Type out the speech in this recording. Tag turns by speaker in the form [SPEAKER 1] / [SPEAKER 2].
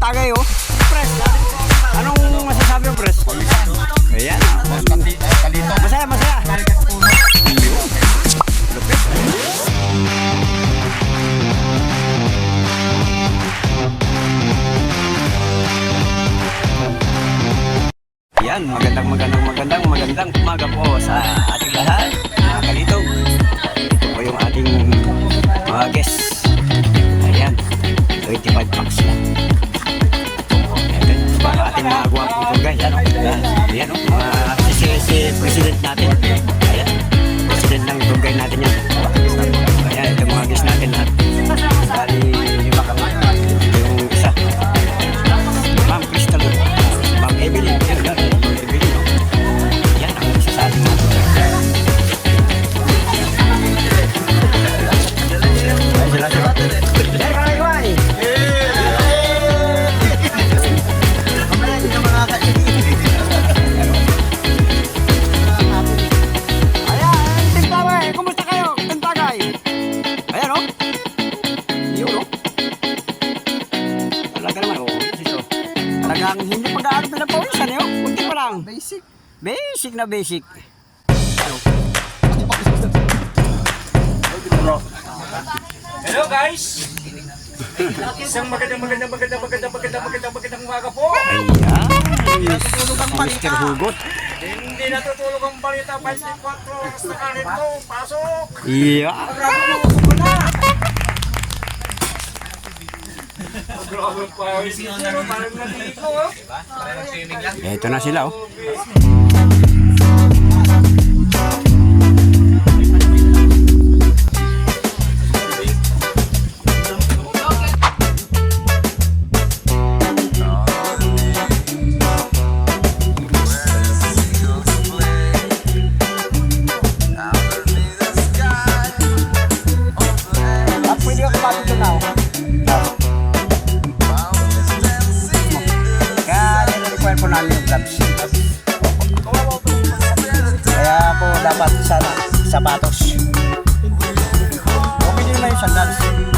[SPEAKER 1] Tagay, oh. Pres, anong masasabi mo, Pres? Ayan. Masaya, masaya. Ayan, magandang umaga po sa ating lahat, mga kalitog. Ito po yung ating mga guests. Ayan, 25 packs lang. Ayan, para ating mga guwapo po guys. Ayan, si president natin. Ayan, president ng tugay natin yan. Ayan, ito mga guests natin lahat. Bali, lima kami. Yung isa, Ma'am Crystal, Ma'am Evelyn. Yan ang isa sa ating mga tugay. Talagang hindi pag-aarap na pawisan yun. Kunti pa lang. Basic. Basic na basic.
[SPEAKER 2] Hello guys! Isang magandang umaga po!
[SPEAKER 1] Ayan. Mr. Hugot.
[SPEAKER 2] Hindi natutulog ang balita 24 oras na kanito. Pasok!
[SPEAKER 1] Iya.
[SPEAKER 2] Grabe pa yung sino, parang nandito oh.
[SPEAKER 1] Ito na sila oh. Pwede ako kapatid na oh. Po namin yung gloves. Kaya po dapat sana sapatos. Okay din naman yung sandals.